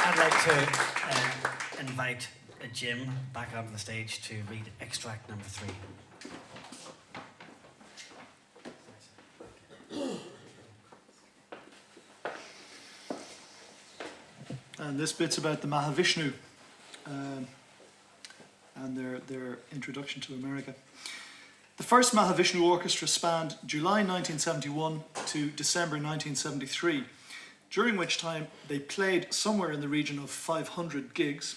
I'd like to invite Jim back onto the stage to read extract number 3. And this bit's about the Mahavishnu and their introduction to America. The first Mahavishnu Orchestra spanned July 1971 to December 1973, during which time they played somewhere in the region of 500 gigs,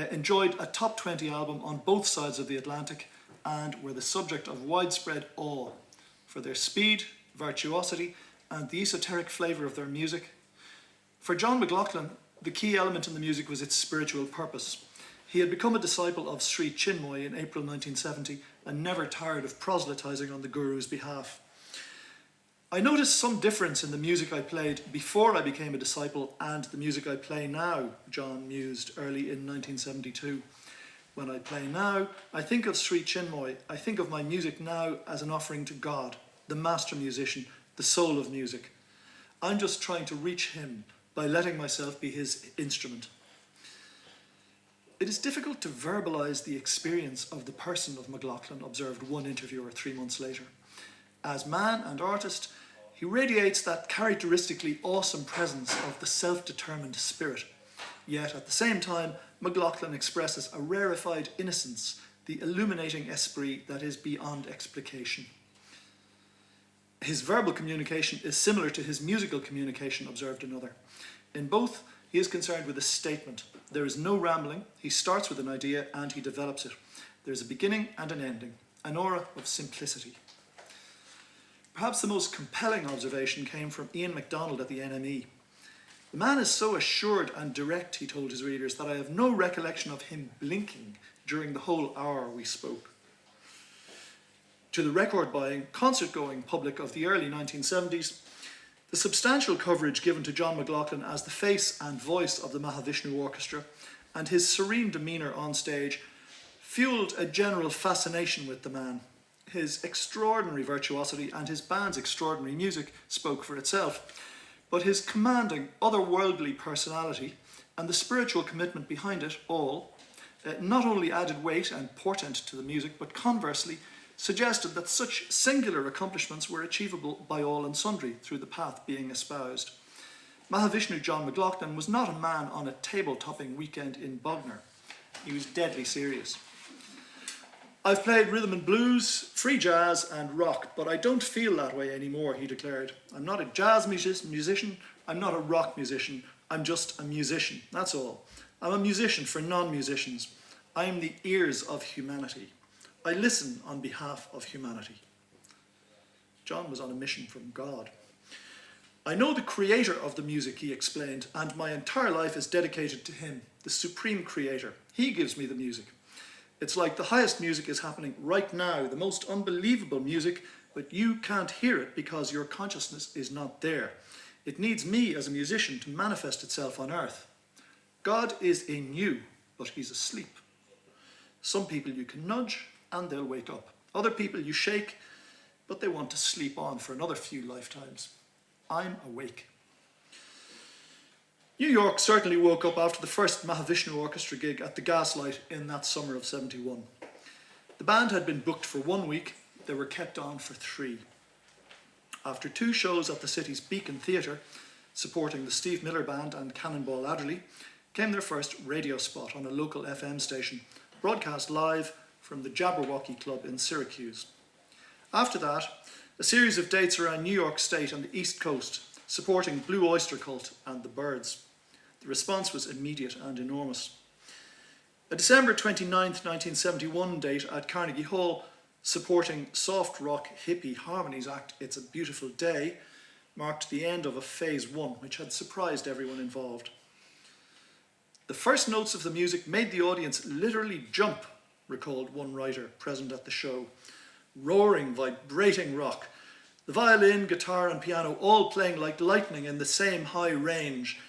enjoyed a top 20 album on both sides of the Atlantic, and were the subject of widespread awe for their speed, virtuosity, and the esoteric flavour of their music. For John McLaughlin, the key element in the music was its spiritual purpose. He had become a disciple of Sri Chinmoy in April 1970 and never tired of proselytising on the Guru's behalf. I noticed some difference in the music I played before I became a disciple and the music I play now, John mused early in 1972. When I play now, I think of Sri Chinmoy. I think of my music now as an offering to God, the master musician, the soul of music. I'm just trying to reach him by letting myself be his instrument. It is difficult to verbalise the experience of the person of McLaughlin, observed one interviewer 3 months later. As man and artist, he radiates that characteristically awesome presence of the self-determined spirit. Yet at the same time, McLaughlin expresses a rarefied innocence, the illuminating esprit that is beyond explication. His verbal communication is similar to his musical communication, observed another. In both, he is concerned with a statement. There is no rambling. He starts with an idea and he develops it. There is a beginning and an ending, an aura of simplicity. Perhaps the most compelling observation came from Ian MacDonald at the NME. The man is so assured and direct, he told his readers, that I have no recollection of him blinking during the whole hour we spoke. To the record-buying, concert-going public of the early 1970s, the substantial coverage given to John McLaughlin as the face and voice of the Mahavishnu Orchestra and his serene demeanour on stage fueled a general fascination with the man. His extraordinary virtuosity and his band's extraordinary music spoke for itself, but his commanding, otherworldly personality and the spiritual commitment behind it all not only added weight and portent to the music, but conversely suggested that such singular accomplishments were achievable by all and sundry through the path being espoused. Mahavishnu John McLaughlin was not a man on a table-topping weekend in Bognor. He was deadly serious. I've played rhythm and blues, free jazz and rock, but I don't feel that way anymore, he declared. I'm not a jazz musician, I'm not a rock musician, I'm just a musician, that's all. I'm a musician for non-musicians. I'm the ears of humanity. I listen on behalf of humanity. John was on a mission from God. I know the creator of the music, he explained, and my entire life is dedicated to him, the supreme creator. He gives me the music. It's like the highest music is happening right now, the most unbelievable music, but you can't hear it because your consciousness is not there. It needs me as a musician to manifest itself on earth. God is in you, but he's asleep. Some people you can nudge and they'll wake up. Other people you shake, but they want to sleep on for another few lifetimes. I'm awake. New York certainly woke up after the first Mahavishnu Orchestra gig at the Gaslight in that summer of '71. The band had been booked for 1 week, they were kept on for 3. After 2 shows at the city's Beacon Theatre, supporting the Steve Miller Band and Cannonball Adderley, came their first radio spot on a local FM station, broadcast live from the Jabberwocky Club in Syracuse. After that, a series of dates around New York State and the East Coast, supporting Blue Oyster Cult and the Byrds. The response was immediate and enormous. A December 29, 1971 date at Carnegie Hall, supporting soft rock hippie harmonies act It's a Beautiful Day, marked the end of a phase 1 which had surprised everyone involved. The first notes of the music made the audience literally jump, recalled one writer present at the show. Roaring, vibrating rock. The violin, guitar and piano all playing like lightning in the same high range.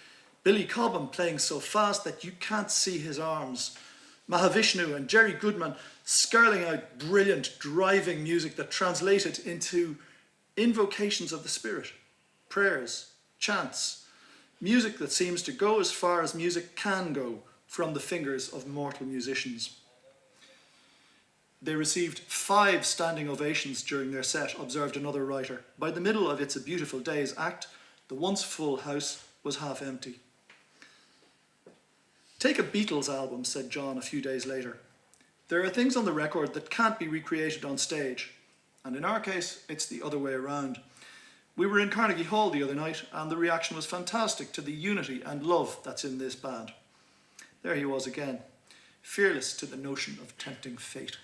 Billy Cobham playing so fast that you can't see his arms. Mahavishnu and Jerry Goodman skirling out brilliant, driving music that translated into invocations of the spirit, prayers, chants, Music that seems to go as far as music can go from the fingers of mortal musicians. They received 5 standing ovations during their set, observed another writer. By the middle of It's a Beautiful Day's act, the once full house was half empty. Take a Beatles album, said John a few days later. There are things on the record that can't be recreated on stage. And in our case, it's the other way around. We were in Carnegie Hall the other night, and the reaction was fantastic to the unity and love that's in this band. There he was again, fearless to the notion of tempting fate.